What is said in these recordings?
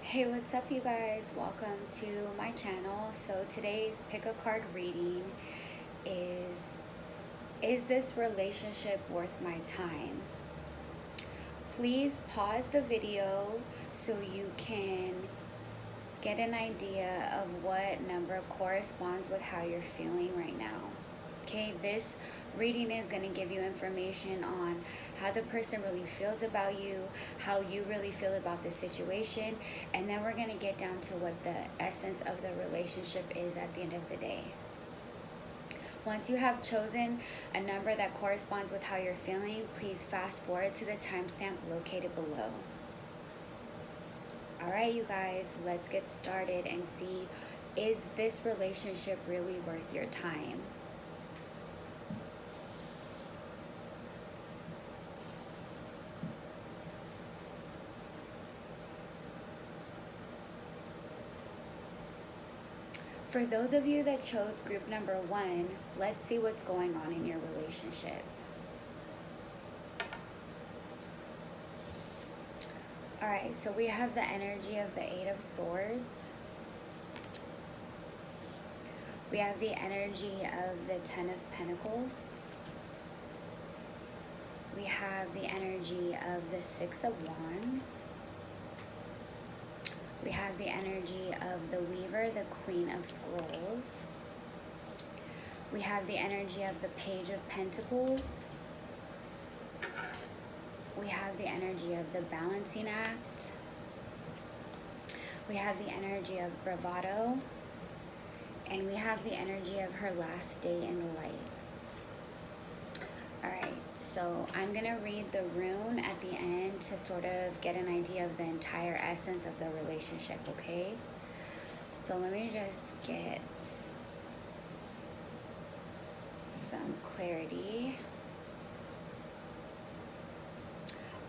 Hey, what's up, you guys? Welcome to my channel. So today's pick a card reading is this relationship worth my time? Please pause the video so you can get an idea of what number corresponds with how you're feeling right now. Okay, this reading is going to give you information on how the person really feels about you, how you really feel about the situation, and then we're going to get down to what the essence of the relationship is at the end of the day. Once you have chosen a number that corresponds with how you're feeling, please fast forward to the timestamp located below. Alright, you guys, let's get started and see, is this relationship really worth your time? For those of you that chose group number 1, let's see what's going on in your relationship. Alright, so we have the energy of the 8 of Swords. We have the energy of the 10 of Pentacles. We have the energy of the 6 of Wands. We have the energy of the Weaver, the Queen of Scrolls. We have the energy of the Page of Pentacles. We have the energy of the Balancing Act. We have the energy of Bravado. And we have the energy of her last day in light. Alright, so I'm going to read the rune at the end to sort of get an idea of the entire essence of the relationship, okay? So let me just get some clarity.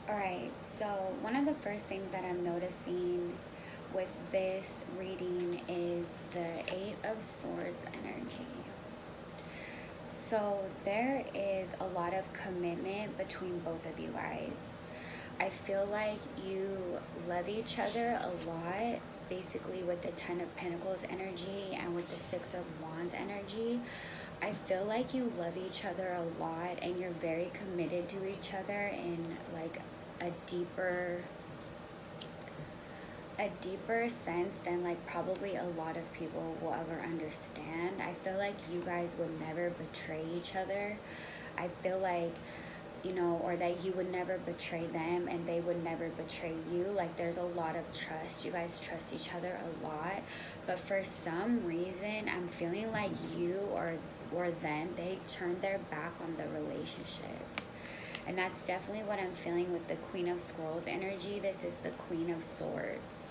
Alright, so one of the first things that I'm noticing with this reading is the 8 of Swords energy. So there is a lot of commitment between both of you guys. I feel like you love each other a lot, basically with the 10 of Pentacles energy and with the 6 of Wands energy. I feel like you love each other a lot and you're very committed to each other in like a deeper sense than like probably a lot of people will ever understand. I feel like you guys would never betray each other. I feel like, you know, or that you would never betray them and they would never betray you. Like there's a lot of trust. You guys trust each other a lot. But for some reason, I'm feeling like you or them, they turned their back on the relationship. And that's definitely what I'm feeling with the Queen of Scrolls energy. This is the Queen of Swords.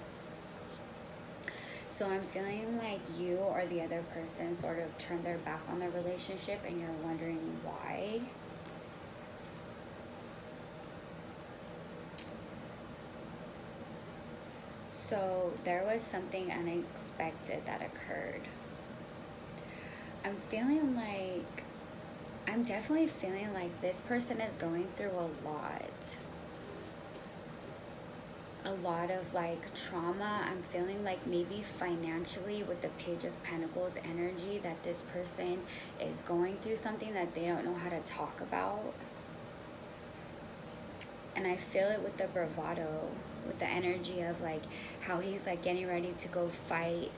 So I'm feeling like you or the other person sort of turned their back on the relationship and you're wondering why. So there was something unexpected that occurred. I'm definitely feeling like this person is going through a lot of like trauma. I'm feeling like maybe financially with the Page of Pentacles energy that this person is going through something that they don't know how to talk about. And I feel it with the Bravado, with the energy of like how he's like getting ready to go fight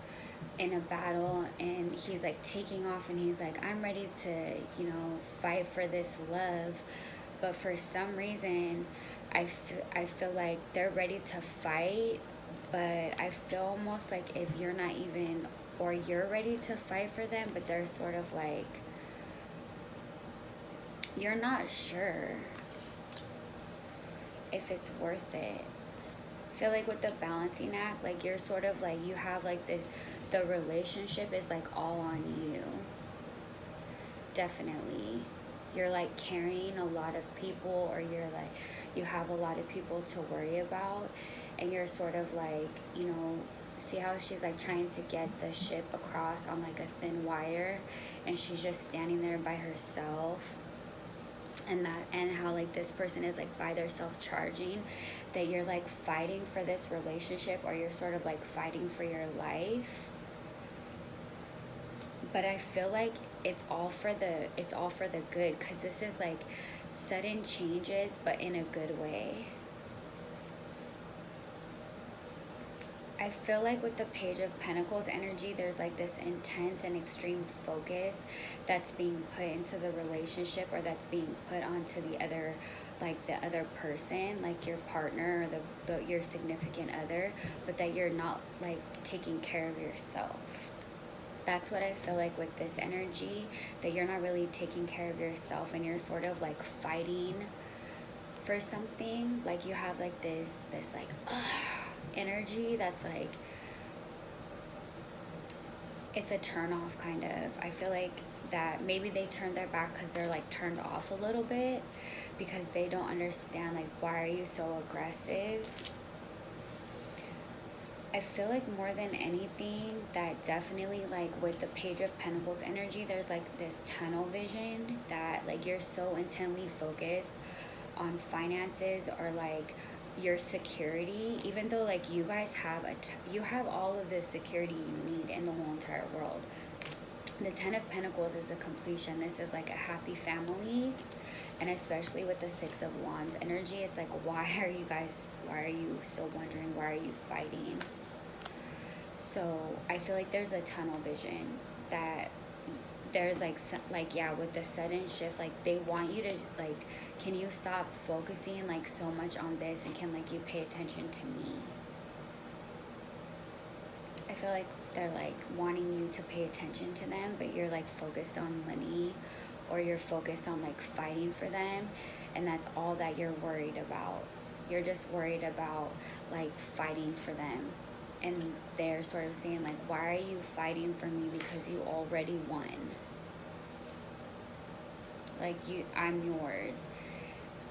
in a battle and he's like taking off and he's like, I'm ready to, you know, fight for this love. But for some reason, I feel like they're ready to fight, but I feel almost like if you're not even, or you're ready to fight for them, but they're sort of like, you're not sure if it's worth it. I feel like with the Balancing Act, like you're sort of like, you have like this, the relationship is like all on you. Definitely. You're like carrying a lot of people, or you're like, you have a lot of people to worry about, and you're sort of like, you know, see how she's like trying to get the ship across on like a thin wire and she's just standing there by herself. and how like this person is like by their self charging, that you're like fighting for this relationship, or you're sort of like fighting for your life. But I feel like it's all for the good, because this is like sudden changes, but in a good way. I feel like with the Page of Pentacles energy, there's like this intense and extreme focus that's being put into the relationship, or that's being put onto the other, like the other person, like your partner, or your significant other, but that you're not like taking care of yourself. That's what I feel like with this energy, that you're not really taking care of yourself, and you're sort of like fighting for something. Like you have like this like energy that's like, it's a turn off kind of. I feel like that maybe they turn their back because they're like turned off a little bit, because they don't understand like, why are you so aggressive? I feel like more than anything, that definitely like with the Page of Pentacles energy, there's like this tunnel vision, that like you're so intently focused on finances, or like your security, even though like you guys have you have all of the security you need in the whole entire world. The Ten of Pentacles is a completion. This is like a happy family. And especially with the Six of Wands energy, it's like, why are you still wondering, why are you fighting? So I feel like there's a tunnel vision, that there's like yeah, with the sudden shift, like they want you to like, can you stop focusing like so much on this, and can like you pay attention to me? I feel like they're like wanting you to pay attention to them, but you're like focused on money, or you're focused on like fighting for them, and that's all that you're worried about. You're just worried about like fighting for them, and they're sort of saying like, why are you fighting for me? Because you already won. Like I'm yours.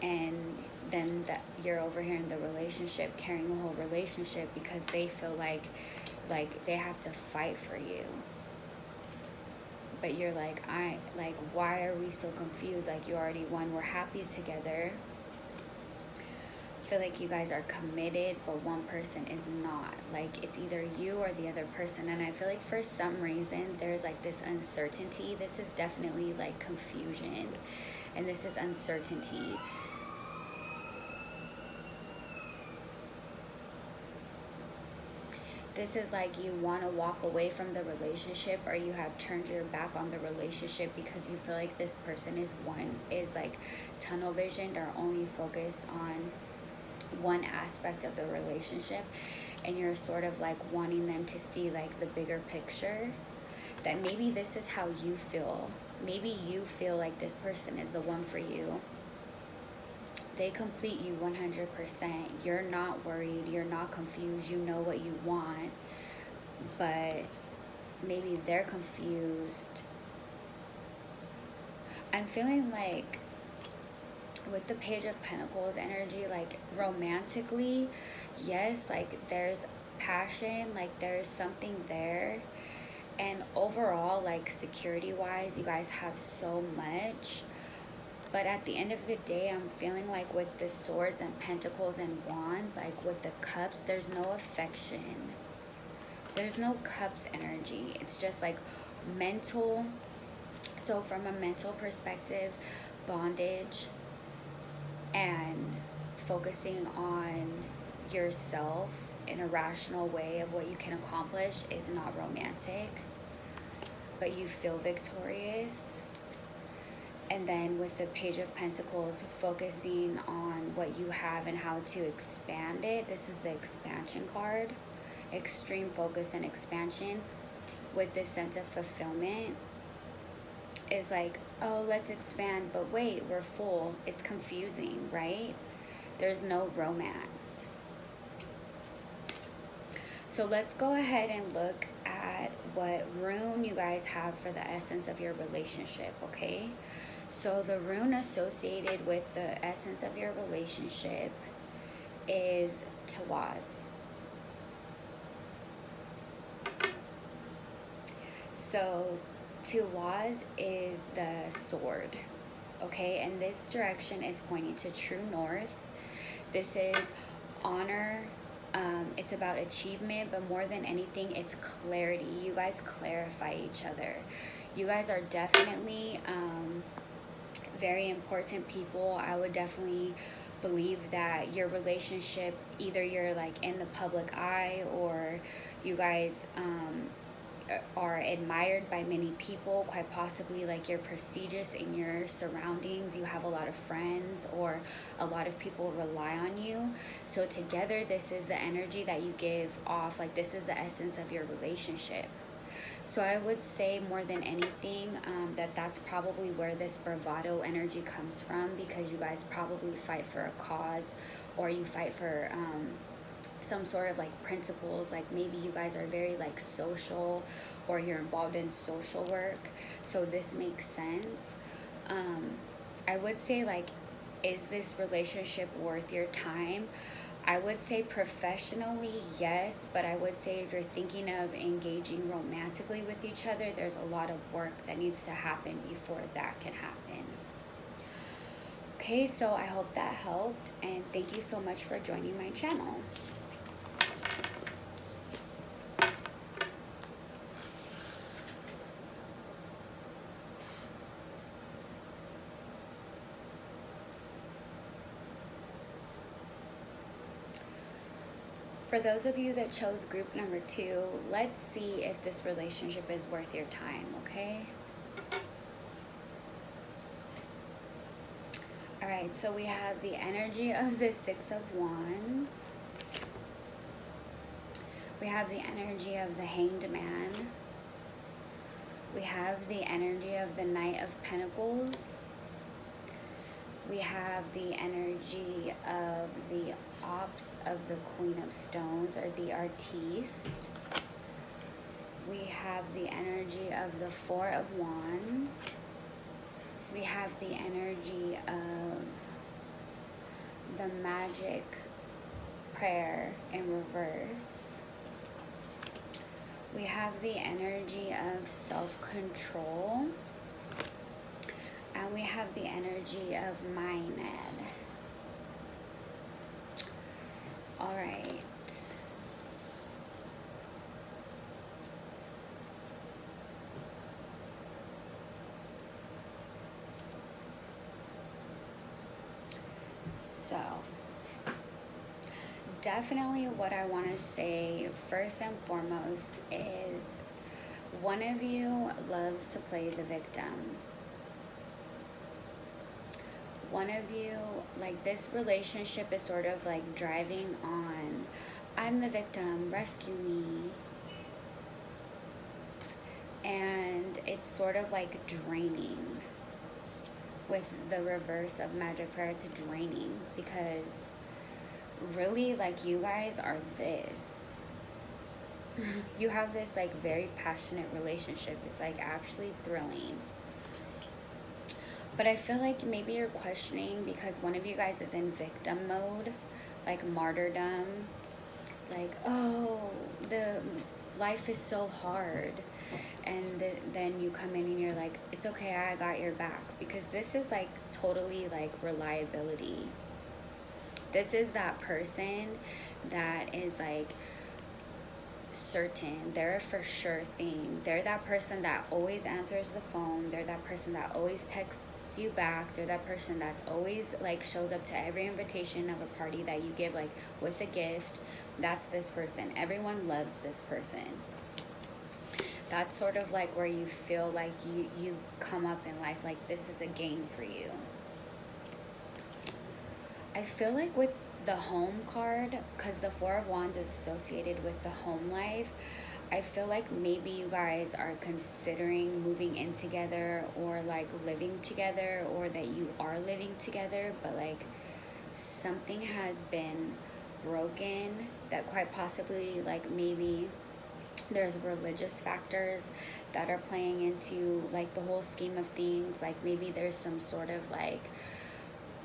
And then that you're over here in the relationship, carrying the whole relationship, because they feel like they have to fight for you. But you're like, why are we so confused? Like, you already won. We're happy together. I feel like you guys are committed, but one person is not. Like, it's either you or the other person. And I feel like for some reason, there's like this uncertainty. This is definitely like confusion. And this is uncertainty. This is like you want to walk away from the relationship, or you have turned your back on the relationship because you feel like this person is like tunnel visioned, or only focused on one aspect of the relationship, and you're sort of like wanting them to see like the bigger picture. That maybe this is how you feel. Maybe you feel like this person is the one for you. They complete you 100%. You're not worried. You're not confused. You know what you want. But maybe they're confused. I'm feeling like with the Page of Pentacles energy, like romantically, yes, like there's passion, like there's something there. And overall, like security-wise, you guys have so much. But at the end of the day, I'm feeling like with the Swords and Pentacles and Wands, like with the Cups, there's no affection. There's no Cups energy. It's just like mental. So from a mental perspective, bondage and focusing on yourself in a rational way of what you can accomplish is not romantic. But you feel victorious. And then with the Page of Pentacles, focusing on what you have and how to expand it. This is the expansion card. Extreme focus and expansion with this sense of fulfillment is like, oh, let's expand, but wait, we're full. It's confusing, right? There's no romance. So let's go ahead and look at what rune you guys have for the essence of your relationship, okay? So the rune associated with the essence of your relationship is Tawaz. So Tawaz is the sword. okay? And this direction is pointing to true north. This is honor. It's about achievement, but more than anything, it's clarity. You guys clarify each other. You guys are definitely very important people. I would definitely believe that your relationship, either you're like in the public eye, or you guys are admired by many people, quite possibly like you're prestigious in your surroundings, you have a lot of friends, or a lot of people rely on you. So together, this is the energy that you give off. Like, this is the essence of your relationship. So I would say, more than anything, that's probably where this bravado energy comes from, because you guys probably fight for a cause, or you fight for some sort of like principles. Like, maybe you guys are very like social, or you're involved in social work. So this makes sense. I would say, like, is this relationship worth your time? I would say professionally, yes, but I would say if you're thinking of engaging romantically with each other, there's a lot of work that needs to happen before that can happen. Okay, so I hope that helped, and thank you so much for joining my channel. For those of you that chose group number 2, let's see if this relationship is worth your time, okay? All right, so we have the energy of the Six of Wands. We have the energy of the Hanged Man. We have the energy of the Knight of Pentacles. We have the energy of the Ops of the Queen of Stones, or the Artiste. We have the energy of the Four of Wands. We have the energy of the Magic Prayer in reverse. We have the energy of self-control. And we have the energy of Maenad. All right. So, definitely what I want to say first and foremost is, one of you loves to play the victim. One of you, like, this relationship is sort of like driving on, I'm the victim, rescue me. And it's sort of like draining. With the reverse of Magic Prayer, it's draining, because really, like, you guys are this. You have this like very passionate relationship. It's like actually thrilling. But I feel like maybe you're questioning because one of you guys is in victim mode, like martyrdom. Like, oh, the life is so hard. And then you come in and you're like, it's okay, I got your back. Because this is like totally like reliability. This is that person that is like certain. They're a for sure thing. They're that person that always answers the phone. They're that person that always texts you back. They're that person that's always like shows up to every invitation of a party that you give, like with a gift. That's this person. Everyone loves this person. That's sort of like where you feel like you come up in life, like this is a game for you. I feel like with the home card, because the Four of Wands is associated with the home life, I feel like maybe you guys are considering moving in together, or like living together, or that you are living together, but like something has been broken, that quite possibly like maybe there's religious factors that are playing into like the whole scheme of things. Like maybe there's some sort of like,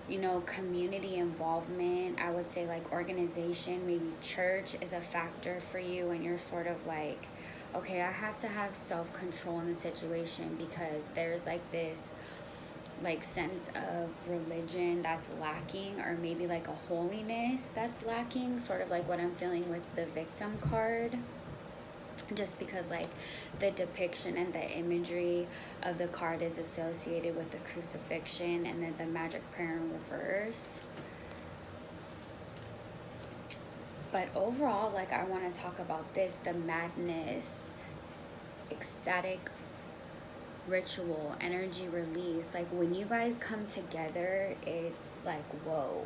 you know, community involvement. I would say like organization, maybe church is a factor for you, and you're sort of like, okay, I have to have self-control in the situation because there's like this like sense of religion that's lacking, or maybe like a holiness that's lacking, sort of like what I'm feeling with the victim card. Just because like the depiction and the imagery of the card is associated with the crucifixion and then the magic prayer in reverse. But overall, like, I want to talk about this, the madness, ecstatic ritual, energy release. Like, when you guys come together, it's like, whoa.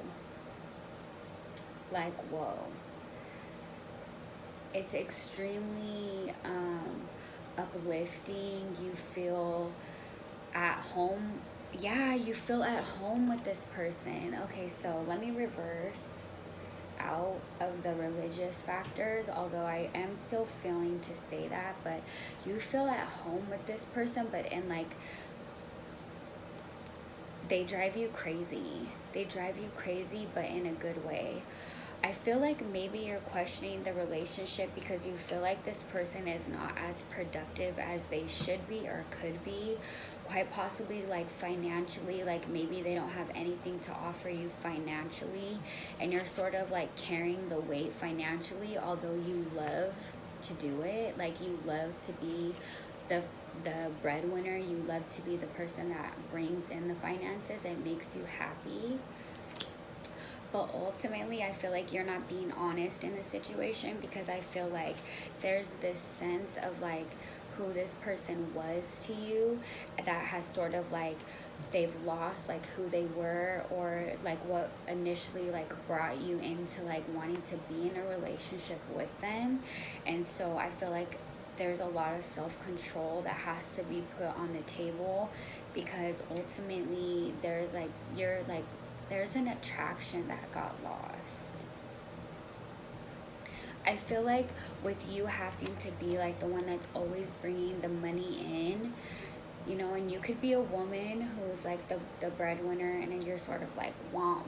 Like, whoa. It's extremely uplifting. You feel at home. Yeah, you feel at home with this person. Okay, so let me reverse out of the religious factors, although I am still feeling to say that, but you feel at home with this person, but in like, they drive you crazy. They drive you crazy, but in a good way. I feel like maybe you're questioning the relationship because you feel like this person is not as productive as they should be or could be. Quite possibly like financially, like maybe they don't have anything to offer you financially, and you're sort of like carrying the weight financially, although you love to do it. Like, you love to be the breadwinner. You love to be the person that brings in the finances and makes you happy. But ultimately, I feel like you're not being honest in the situation, because I feel like there's this sense of like who this person was to you that has sort of like, they've lost like who they were, or like what initially like brought you into like wanting to be in a relationship with them. And so I feel like there's a lot of self-control that has to be put on the table, because ultimately there's like, you're like, there's an attraction that got lost. I feel like with you having to be like the one that's always bringing the money in, you know, and you could be a woman who's like the breadwinner, and then you're sort of like, want.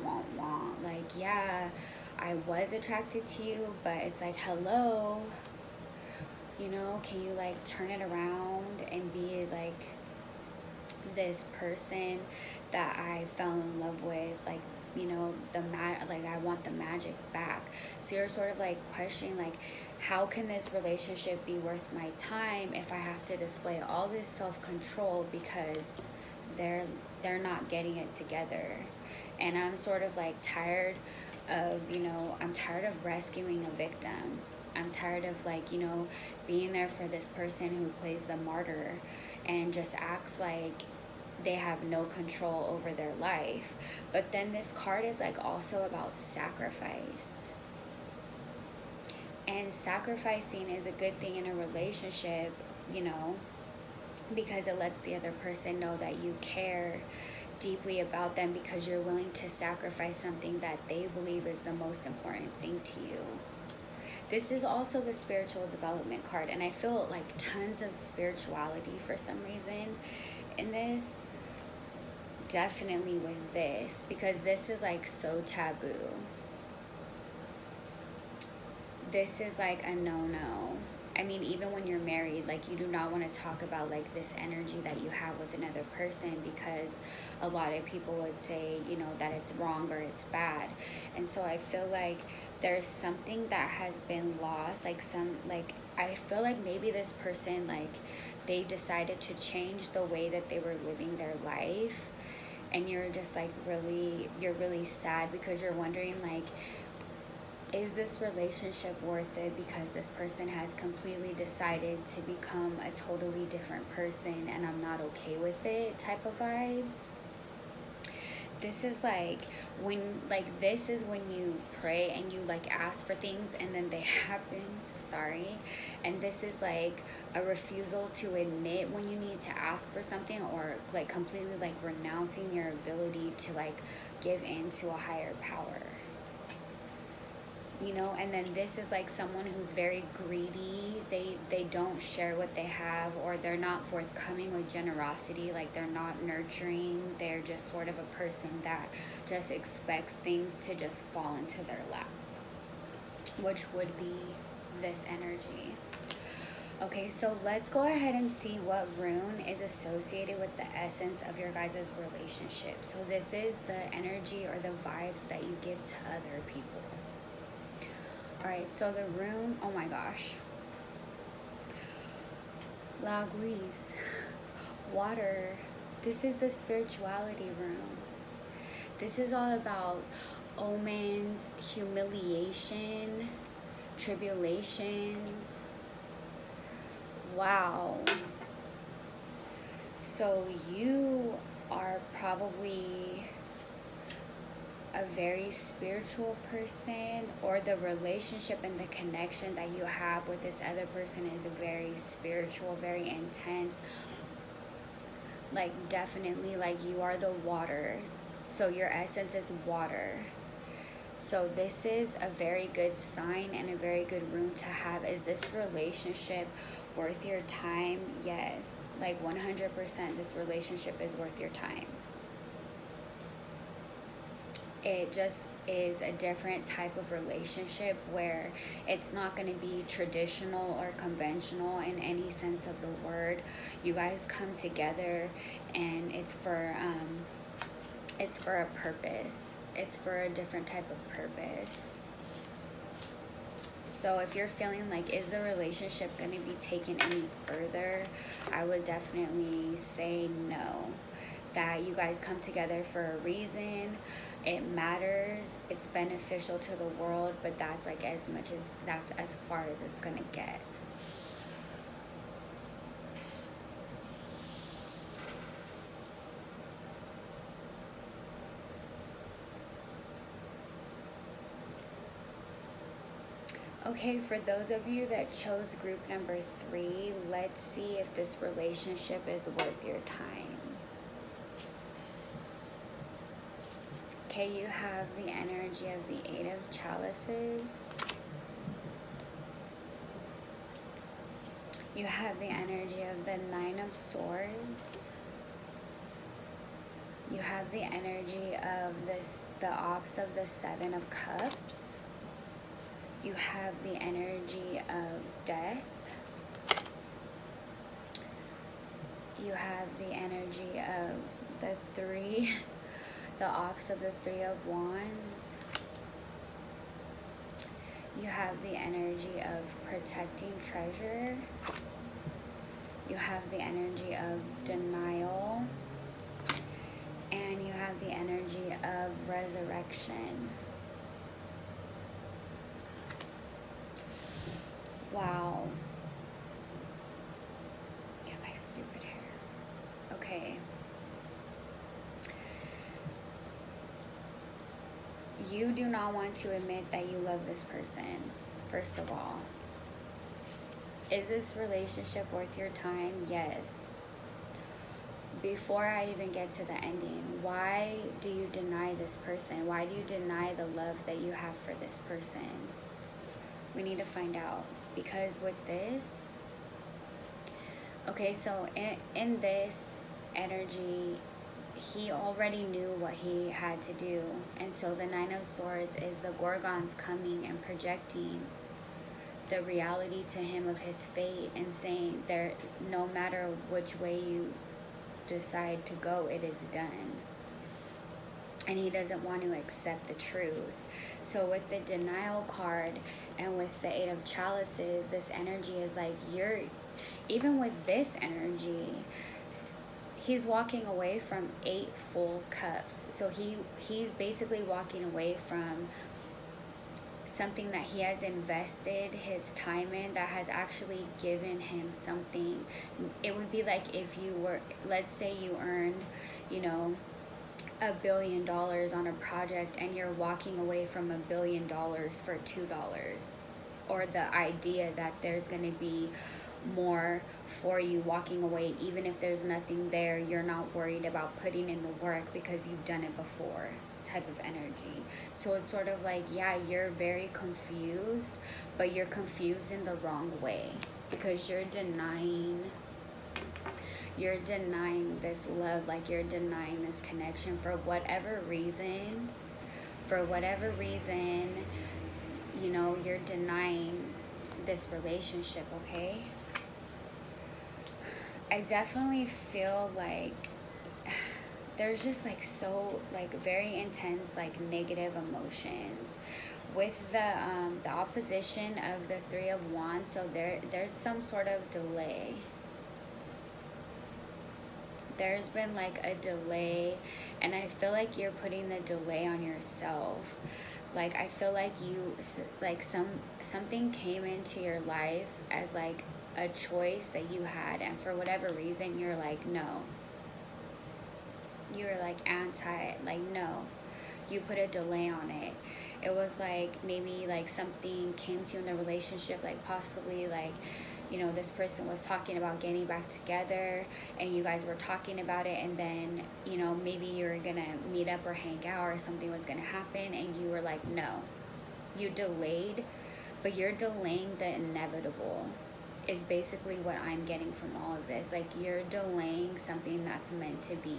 Like, yeah, I was attracted to you, but it's like, hello, you know, can you like turn it around and be like this person that I fell in love with, like, you know, like, I want the magic back. So you're sort of like questioning, like, how can this relationship be worth my time if I have to display all this self-control because they're not getting it together. And I'm sort of like tired of, you know, I'm tired of rescuing a victim. I'm tired of like, you know, being there for this person who plays the martyr and just acts like they have no control over their life. But then this card is like also about sacrifice. And sacrificing is a good thing in a relationship, you know, because it lets the other person know that you care deeply about them, because you're willing to sacrifice something that they believe is the most important thing to you. This is also the spiritual development card, and I feel like tons of spirituality for some reason in this. Definitely with this, because this is like so taboo. This is like a no-no. I mean, even when you're married, like, you do not want to talk about like this energy that you have with another person, because a lot of people would say, you know, that it's wrong or it's bad. And so I feel like there's something that has been lost, like I feel like maybe this person, like, they decided to change the way that they were living their life, and you're just like you're really sad because you're wondering, like, is this relationship worth it, because this person has completely decided to become a totally different person and I'm not okay with it type of vibes. This is like this is when you pray and you like ask for things and then they happen. Sorry. And this is like a refusal to admit when you need to ask for something, or like completely like renouncing your ability to like give in to a higher power. You know, and then this is like someone who's very greedy. They don't share what they have, or they're not forthcoming with generosity. Like, they're not nurturing. They're just sort of a person that just expects things to just fall into their lap, which would be this energy. Okay, so let's go ahead and see what rune is associated with the essence of your guys' relationship. So this is the energy or the vibes that you give to other people. All right, so the rune, oh my gosh. La Guise, water. This is the spirituality rune. This is all about omens, humiliation, tribulations. Wow. So you are probably a very spiritual person, or the relationship and the connection that you have with this other person is very spiritual, very intense. Like definitely, like you are the water. So your essence is water. So this is a very good sign and a very good rune to have. Is this relationship worth your time? Yes, like 100% this relationship is worth your time. It just is a different type of relationship where it's not going to be traditional or conventional in any sense of the word. You guys come together and it's for a purpose. It's for a different type of purpose. So if you're feeling like, is the relationship going to be taken any further, I would definitely say no. That you guys come together for a reason. It matters. It's beneficial to the world, but that's like that's as far as it's going to get. Okay, for those of you that chose group number 3, let's see if this relationship is worth your time. Okay, you have the energy of the 8 of Chalices. You have the energy of the 9 of Swords. You have the energy of the opposite of the 7 of Cups. You have the energy of death. You have the energy of the 3, the opposite of the 3 of Wands. You have the energy of protecting treasure. You have the energy of denial. And you have the energy of resurrection. Wow. Get my stupid hair. Okay. You do not want to admit that you love this person, first of all. Is this relationship worth your time? Yes. Before I even get to the ending, why do you deny this person? Why do you deny the love that you have for this person? We need to find out. Because with this, okay, so in this energy, he already knew what he had to do. And so the 9 of Swords is the Gorgons coming and projecting the reality to him of his fate and saying, there, no matter which way you decide to go, it is done. And he doesn't want to accept the truth. So with the denial card and with the 8 of Chalices, this energy is like, even with this energy, he's walking away from 8 full cups. So he's basically walking away from something that he has invested his time in, that has actually given him something. It would be like if you were, let's say you earned, $1 billion on a project and you're walking away from $1 billion for $2, or the idea that there's going to be more for you walking away. Even if there's nothing there, you're not worried about putting in the work because you've done it before, type of energy. So it's sort of like, yeah, you're very confused, but you're confused in the wrong way, because you're denying this love, like you're denying this connection for whatever reason. You're denying this relationship, okay? I definitely feel like there's just like so like very intense like negative emotions with the opposition of the Three of Wands. So there's some sort of delay. There's been like a delay, and I feel like you're putting the delay on yourself. Like I feel like you like something came into your life as like a choice that you had, and for whatever reason you're like no. You were like anti, like no. You put a delay on it. It was like maybe like something came to you in the relationship, like possibly like, you know, this person was talking about getting back together and you guys were talking about it, and then, you know, maybe you were gonna meet up or hang out or something was gonna happen and you were like no. You delayed, but you're delaying the inevitable is basically what I'm getting from all of this. Like you're delaying something that's meant to be.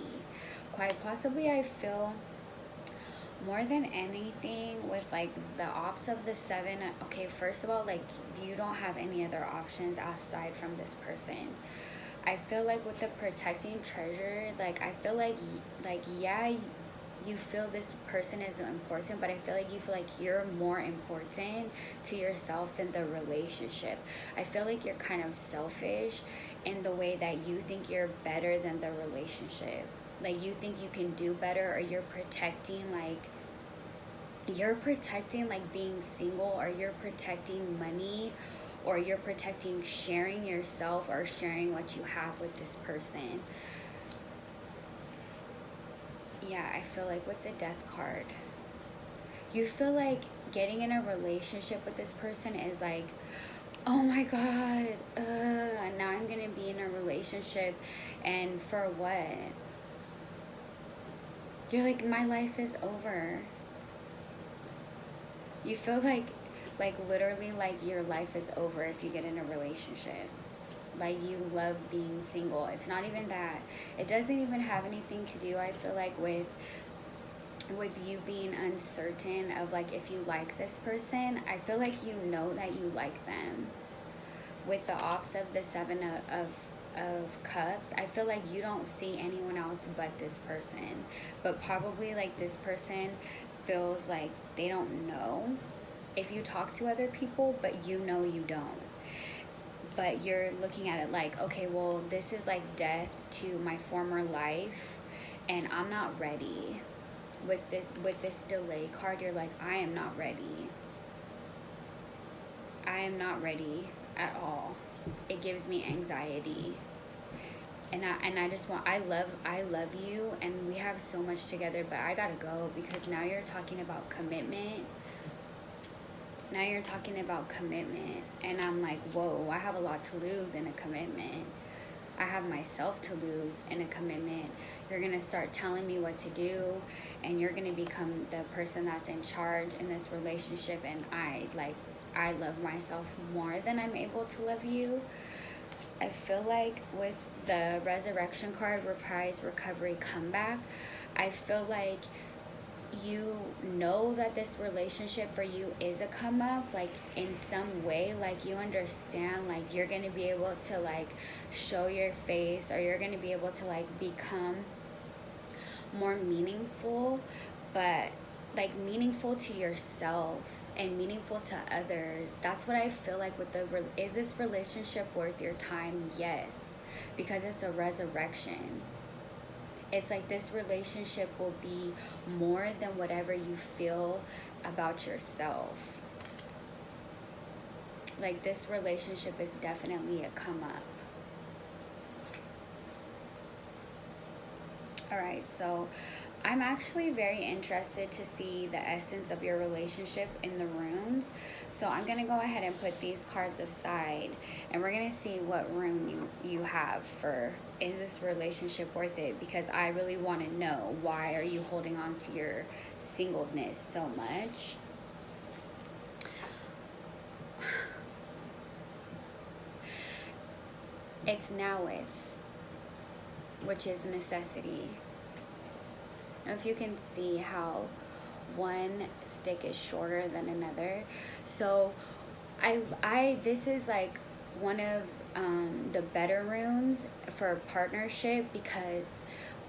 Quite possibly I feel more than anything with like the ops of the Seven. Okay, first of all, like you don't have any other options aside from this person. I feel like with the protecting treasure, like I feel like yeah, you feel this person is important, but I feel like you feel like you're more important to yourself than the relationship. I feel like you're kind of selfish in the way that you think you're better than the relationship. Like you think you can do better, or you're protecting like being single, or you're protecting money, or you're protecting sharing yourself or sharing what you have with this person. Yeah, I feel like with the Death card, you feel like getting in a relationship with this person is like, oh my god, now I'm gonna be in a relationship, and for what? You're like, my life is over. You feel like literally like your life is over if you get in a relationship. Like you love being single. It's not even that. It doesn't even have anything to do, I feel like, with you being uncertain of like if you like this person. I feel like you know that you like them. With the ops of the Seven of Cups, I feel like you don't see anyone else but this person. But probably like this person feels like they don't know if you talk to other people, but you know you don't. But you're looking at it like, okay, well, this is like death to my former life, and I'm not ready. With this delay card, you're like, I am not ready. I am not ready at all. It gives me anxiety. And I just want, I love you, and we have so much together, but I gotta go, because now you're talking about commitment. Now you're talking about commitment, and I'm like, whoa, I have a lot to lose in a commitment. I have myself to lose in a commitment. You're gonna start telling me what to do, and you're gonna become the person that's in charge in this relationship, and I love myself more than I'm able to love you. I feel like with the Resurrection card, reprise, recovery, comeback, I feel like you know that this relationship for you is a come up, like in some way. Like you understand, like you're going to be able to like show your face, or you're going to be able to like become more meaningful, but like meaningful to yourself and meaningful to others. That's what I feel like with is this relationship worth your time? Yes, because it's a resurrection. It's like this relationship will be more than whatever you feel about yourself. Like this relationship is definitely a come up. All right, so I'm actually very interested to see the essence of your relationship in the runes. So I'm going to go ahead and put these cards aside, and we're going to see what rune you have for, is this relationship worth it? Because I really want to know, why are you holding on to your singleness so much? It's now it's, which is necessity. Now if you can see how one stick is shorter than another. So I this is like one of the better runes for partnership, because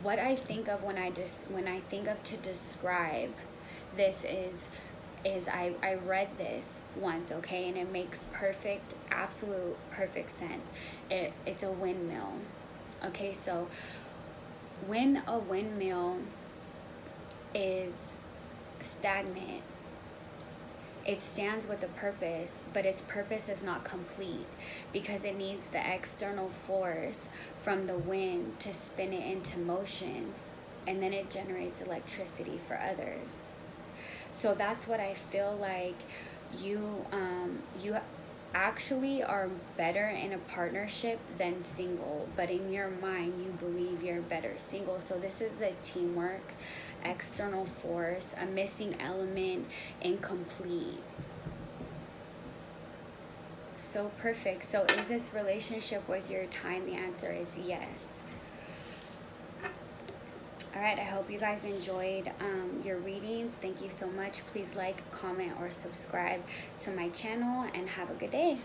what I think of when I think of to describe this is I read this once, okay, and it makes absolute perfect sense. It's a windmill. Okay, so when a windmill is stagnant, it stands with a purpose, but its purpose is not complete because it needs the external force from the wind to spin it into motion, and then it generates electricity for others. So that's what I feel like you actually are better in a partnership than single, but in your mind you believe you're better single. So this is the teamwork, external force, a missing element, incomplete. So perfect. So is this relationship worth your time? The answer is yes. All right, I hope you guys enjoyed your readings. Thank you so much. Please like, comment, or subscribe to my channel, and have a good day.